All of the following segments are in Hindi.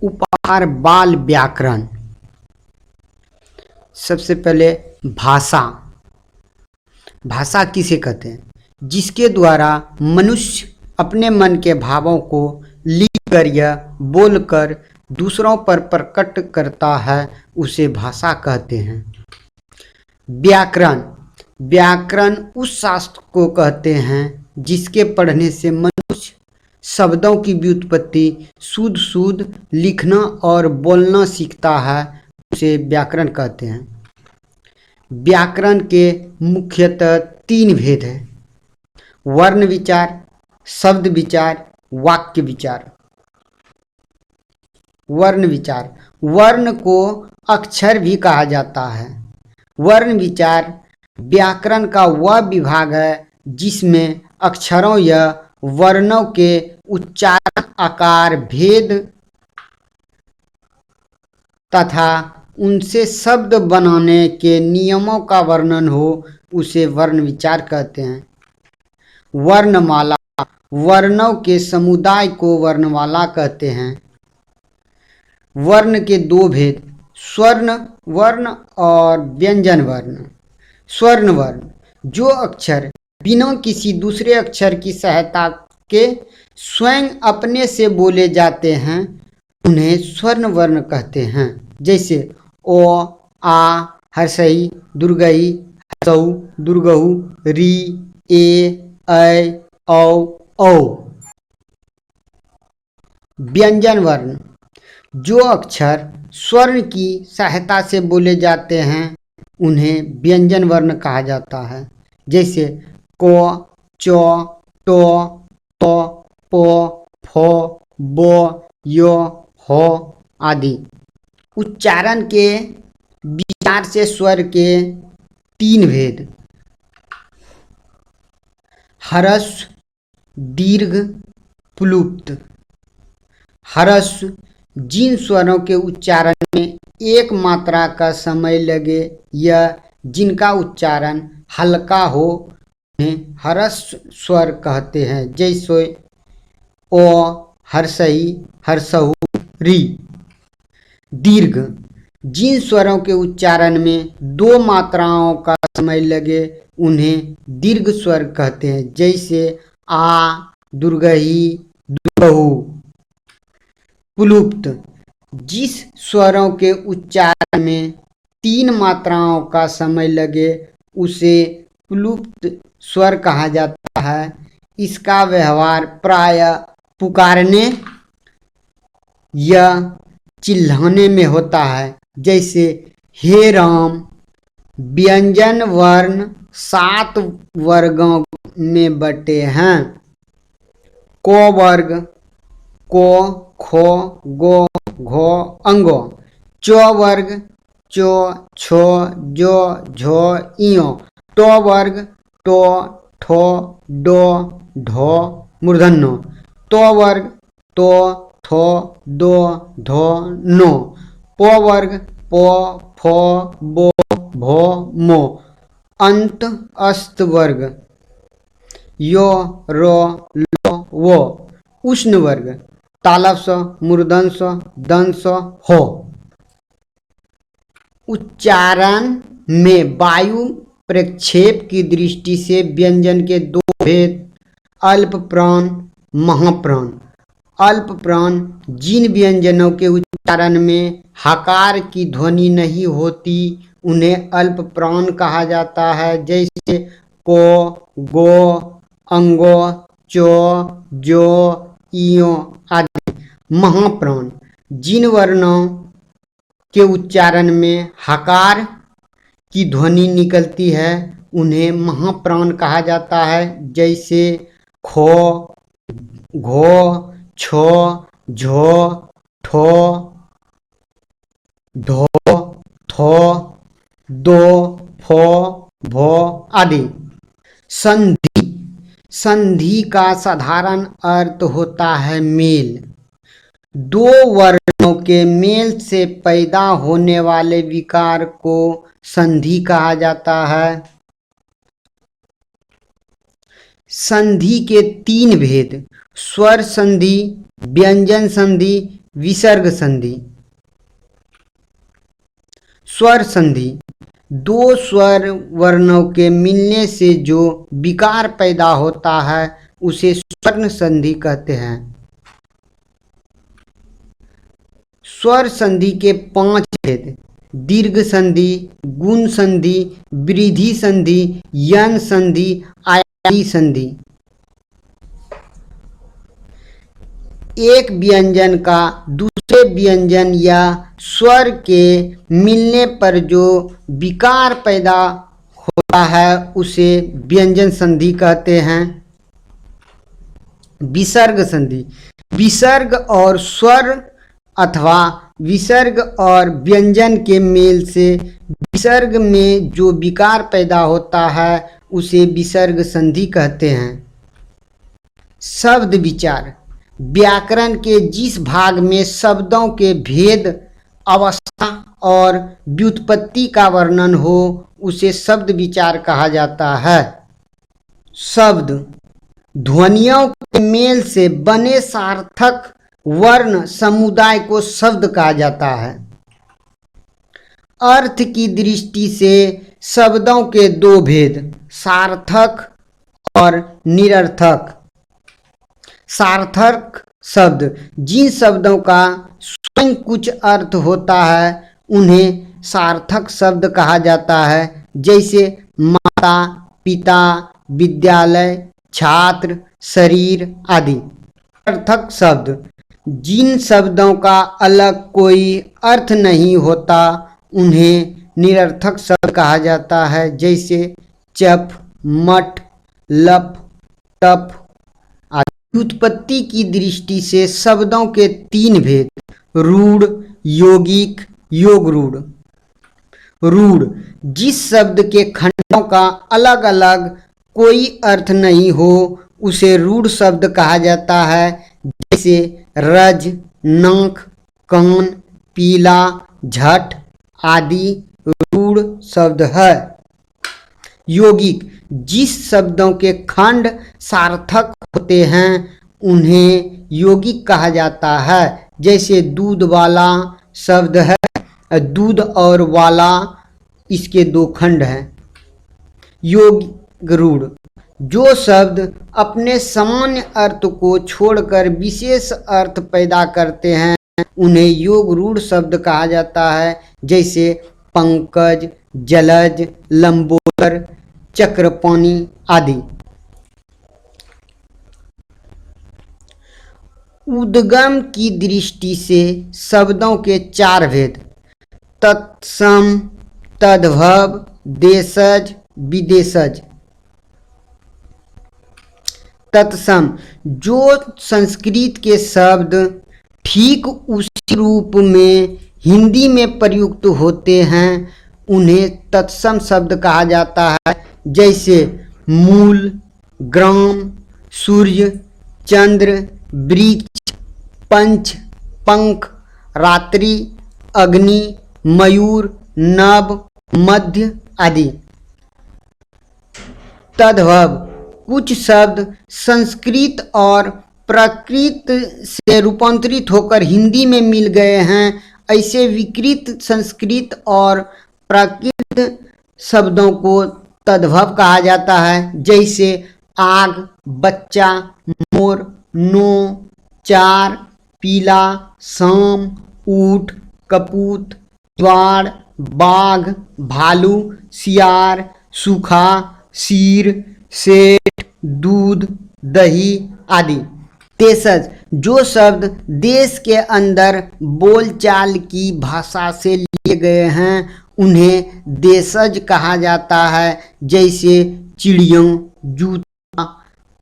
उपहार बाल व्याकरण। सबसे पहले भाषा। भाषा किसे कहते हैं? जिसके द्वारा मनुष्य अपने मन के भावों को लिखकर या बोलकर दूसरों पर प्रकट करता है, उसे भाषा कहते हैं। व्याकरण। व्याकरण उस शास्त्र को कहते हैं जिसके पढ़ने से मनुष्य शब्दों की व्युत्पत्ति, शुद्ध शुद्ध लिखना और बोलना सीखता है, उसे व्याकरण कहते हैं। व्याकरण के मुख्यतः 3 भेद हैं: वर्ण विचार, शब्द विचार, वाक्य विचार। वर्ण विचार। वर्ण को अक्षर भी कहा जाता है। वर्ण विचार व्याकरण का वह विभाग है जिसमें अक्षरों या वर्णों के उच्चारण, आकार, भेद तथा उनसे शब्द बनाने के नियमों का वर्णन हो, उसे वर्ण विचार कहते हैं। वर्णमाला। वर्णों के समुदाय को वर्णमाला कहते हैं। वर्ण के 2 भेद: स्वर्ण वर्ण और व्यंजन वर्ण। स्वर्ण वर्ण जो अक्षर बिना किसी दूसरे अक्षर की सहायता के स्वयं अपने से बोले जाते हैं, उन्हें स्वर्ण वर्ण कहते हैं। जैसे ओ, आ, हर्षई, दुर्गई, हसऊ, दुर्गहु, री, ए, ऐ, औ, औ। व्यंजन वर्ण जो अक्षर स्वर्ण की सहायता से बोले जाते हैं, उन्हें व्यंजन वर्ण कहा जाता है। जैसे को, चो, टो, तो, पो, फो, बो, यो, हो आदि। उच्चारण के विचार से स्वर के 3 भेद: ह्रस्व, दीर्घ, प्लुप्त। ह्रस्व जिन स्वरों के उच्चारण में एक मात्रा का समय लगे या जिनका उच्चारण हल्का हो, उन्हें ह्रस्व स्वर कहते हैं। जैसे ओ, हर्षई, हर्षहु, री। दीर्घ जिन स्वरों के उच्चारण में 2 मात्राओं का समय लगे, उन्हें दीर्घ स्वर कहते हैं। जैसे आ, दुर्गही, दुर्गहु। प्लुप्त जिस स्वरों के उच्चारण में 3 मात्राओं का समय लगे, उसे प्लुप्त स्वर कहा जाता है। इसका व्यवहार प्रायः पुकारने या चिल्लाने में होता है। जैसे हे राम। व्यंजन वर्ण 7 वर्गों में बटे हैं: को वर्ग, को, खो, गो, घो, अंगो। चो वर्ग, चो, छो, जो, झो, इयो। टो वर्ग, टो, ठो, डो, ढो, मूर्धन्यो। तो वर्ग, तो, थो, दो, धो, नो। पो वर्ग, पो, फो, बो, भो, मो। अंत अस्त वर्ग, यो, रो, लो, वो। उष्ण वर्ग, तालव स, मूर्धन स, दन स, हो। उच्चारण में वायु प्रक्षेप की दृष्टि से व्यंजन के 2 भेद: अल्प प्राण, महाप्राण। अल्प प्राण जिन व्यंजनों के उच्चारण में हकार की ध्वनि नहीं होती, उन्हें अल्प प्राण कहा जाता है। जैसे को, गो, अंगो, चो, जो, इयो आदि। महाप्राण जिन वर्णों के उच्चारण में हकार की ध्वनि निकलती है, उन्हें महाप्राण कहा जाता है। जैसे खो, घो, छो, झो, ठो, ढो, थो, दो, फो, भो आदि। संधि। संधि का साधारण अर्थ होता है मेल। 2 वर्णों के मेल से पैदा होने वाले विकार को संधि कहा जाता है। संधि के 3 भेद: स्वर संधि, व्यंजन संधि, विसर्ग संधि। स्वर संधि, दो स्वर वर्णों के मिलने से जो विकार पैदा होता है उसे स्वर्ण संधि कहते हैं। स्वर संधि के 5 भेद: दीर्घ संधि, गुण संधि, वृद्धि संधि, यन संधि, आयामी संधि। एक व्यंजन का दूसरे व्यंजन या स्वर के मिलने पर जो विकार पैदा होता है उसे व्यंजन संधि कहते हैं। विसर्ग संधि, विसर्ग और स्वर अथवा विसर्ग और व्यंजन के मेल से विसर्ग में जो विकार पैदा होता है उसे विसर्ग संधि कहते हैं। शब्द विचार, व्याकरण के जिस भाग में शब्दों के भेद, अवस्था और व्युत्पत्ति का वर्णन हो उसे शब्द विचार कहा जाता है। शब्द, ध्वनियों के मेल से बने सार्थक वर्ण समुदाय को शब्द कहा जाता है। अर्थ की दृष्टि से शब्दों के 2 भेद, सार्थक और निरर्थक। सार्थक शब्द, जिन शब्दों का स्वयं कुछ अर्थ होता है उन्हें सार्थक शब्द कहा जाता है, जैसे माता, पिता, विद्यालय, छात्र, शरीर आदि। निरर्थक शब्द, जिन शब्दों का अलग कोई अर्थ नहीं होता उन्हें निरर्थक शब्द कहा जाता है, जैसे चप, मठ, लप, टप आदि। व्युत्पत्ति की दृष्टि से शब्दों के 3 भेद, रूढ़, यौगिक, योग रूढ़। रूढ़, जिस शब्द के खंडों का अलग अलग कोई अर्थ नहीं हो उसे रूढ़ शब्द कहा जाता है, जैसे रज, नाक, कान, पीला, झट आदि रूढ़ शब्द है। यौगिक, जिस शब्दों के खंड सार्थक होते हैं उन्हें यौगिक कहा जाता है, जैसे दूध वाला शब्द है, दूध और वाला इसके 2 खंड हैं। यौगिक रूढ़, जो शब्द अपने सामान्य अर्थ को छोड़कर विशेष अर्थ पैदा करते हैं उन्हें योग रूढ़ शब्द कहा जाता है, जैसे पंकज, जलज, लंबोदर, चक्रपाणी आदि। उद्गम की दृष्टि से शब्दों के 4 भेद, तत्सम, तद्भव, देशज, विदेशज। तत्सम, जो संस्कृत के शब्द ठीक उसी रूप में हिंदी में प्रयुक्त होते हैं उन्हें तत्सम शब्द कहा जाता है, जैसे मूल, ग्राम, सूर्य, चंद्र, वृक्ष, पंच, पंख, रात्रि, अग्नि, मयूर, नभ, मध्य आदि। तद्भव, कुछ शब्द संस्कृत और प्राकृत से रूपांतरित होकर हिंदी में मिल गए हैं, ऐसे विकृत संस्कृत और प्राकृत शब्दों को तद्भव कहा जाता है, जैसे आग, बच्चा, मोर, नो, चार, पीला, शाम, ऊँट, कपूत, द्वार, बाघ, भालू, सियार, सूखा, शीर, सेठ, दूध, दही आदि। देशज, जो शब्द देश के अंदर बोलचाल की भाषा से लिए गए हैं उन्हें देशज कहा जाता है, जैसे चिड़ियों, जूता,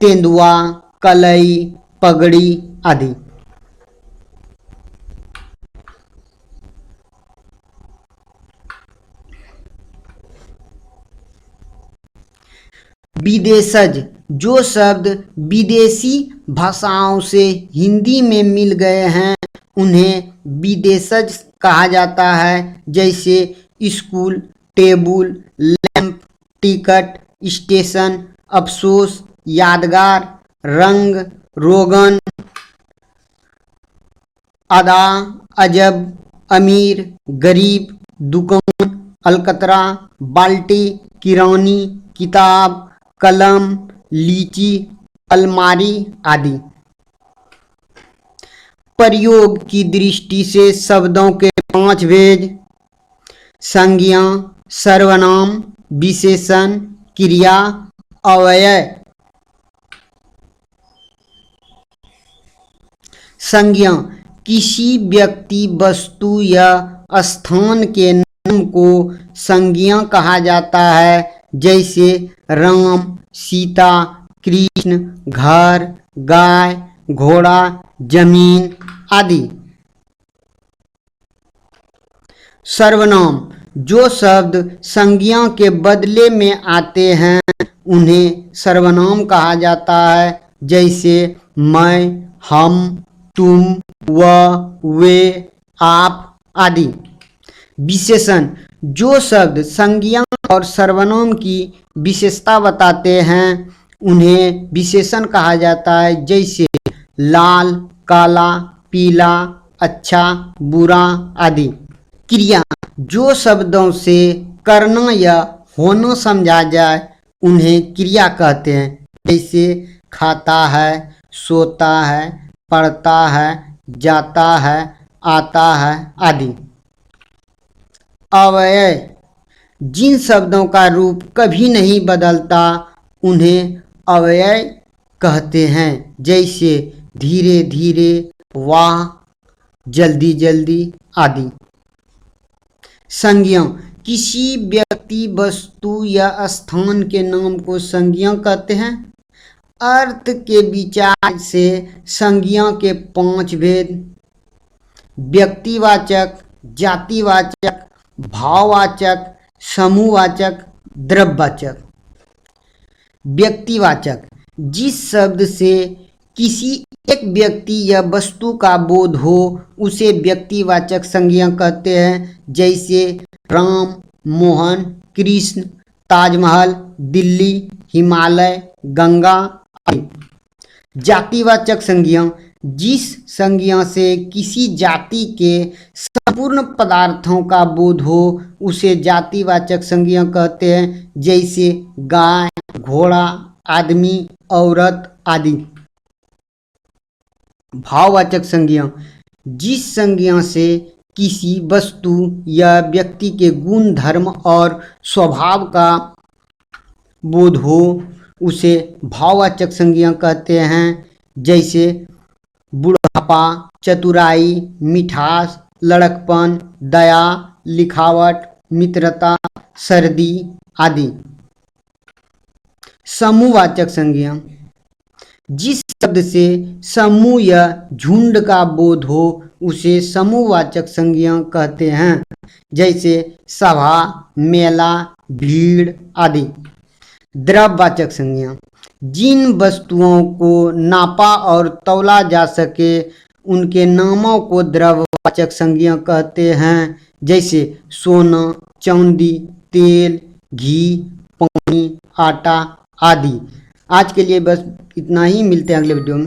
तेंदुआ, कलई, पगड़ी आदि। विदेशज, जो शब्द विदेशी भाषाओं से हिंदी में मिल गए हैं उन्हें विदेशज कहा जाता है, जैसे school, table, lamp, ticket, station, अफसोस, यादगार, रंग, रोगन अदा, अजब, अमीर, गरीब, दुकान, अलकतरा, बाल्टी, किरानी, किताब, कलम, लीची, अलमारी आदि। प्रयोग की दृष्टि से शब्दों के 5 भेद: संज्ञा, सर्वनाम, विशेषण, क्रिया, अव्यय। संज्ञा किसी व्यक्ति, वस्तु या स्थान के नाम को संज्ञा कहा जाता है, जैसे राम, सीता, कृष्ण, घर, गाय, घोड़ा, जमीन आदि। सर्वनाम जो शब्द संज्ञा के बदले में आते हैं उन्हें सर्वनाम कहा जाता है, जैसे मैं, हम, तुम, वह, वे, आप आदि। विशेषण जो शब्द संज्ञा और सर्वनाम की विशेषता बताते हैं उन्हें विशेषण कहा जाता है, जैसे लाल, काला, पीला, अच्छा, बुरा आदि। क्रिया जो शब्दों से करना या होना समझा जाए उन्हें क्रिया कहते हैं, जैसे खाता है, सोता है, पढ़ता है, जाता है, आता है आदि। अव्यय जिन शब्दों का रूप कभी नहीं बदलता उन्हें अव्यय कहते हैं, जैसे धीरे धीरे, वाह, जल्दी जल्दी आदि। संज्ञा किसी व्यक्ति, वस्तु या स्थान के नाम को संज्ञा कहते हैं। अर्थ के विचार से संज्ञा के 5 भेद: व्यक्तिवाचक, जातिवाचक, भाववाचक, समूहवाचक, द्रव्यवाचक। व्यक्तिवाचक जिस शब्द से किसी एक व्यक्ति या वस्तु का बोध हो उसे व्यक्तिवाचक संज्ञा कहते हैं, जैसे राम, मोहन, कृष्ण, ताजमहल, दिल्ली, हिमालय, गंगा आदि। जातिवाचक संज्ञा जिस संज्ञा से किसी जाति के संपूर्ण पदार्थों का बोध हो उसे जातिवाचक संज्ञा कहते हैं, जैसे गाय, घोड़ा, आदमी, औरत आदि। भाववाचक संज्ञा जिस संज्ञा से किसी वस्तु या व्यक्ति के गुण, धर्म और स्वभाव का बोध हो उसे भाववाचक संज्ञा कहते हैं, जैसे बुढ़ापा, चतुराई, मिठास, लड़कपन, दया, लिखावट, मित्रता, सर्दी आदि। समूहवाचक संज्ञा जिस शब्द से समूह या झुंड का बोध हो उसे समूहवाचक संज्ञा कहते हैं, जैसे सभा, मेला, भीड़ आदि। द्रव्यवाचक संज्ञा जिन वस्तुओं को नापा और तौला जा सके उनके नामों को द्रव्यवाचक संज्ञा कहते हैं, जैसे सोना, चांदी, तेल, घी, पानी, आटा आदि। आज के लिए बस इतना ही, मिलते हैं अगले वीडियो में।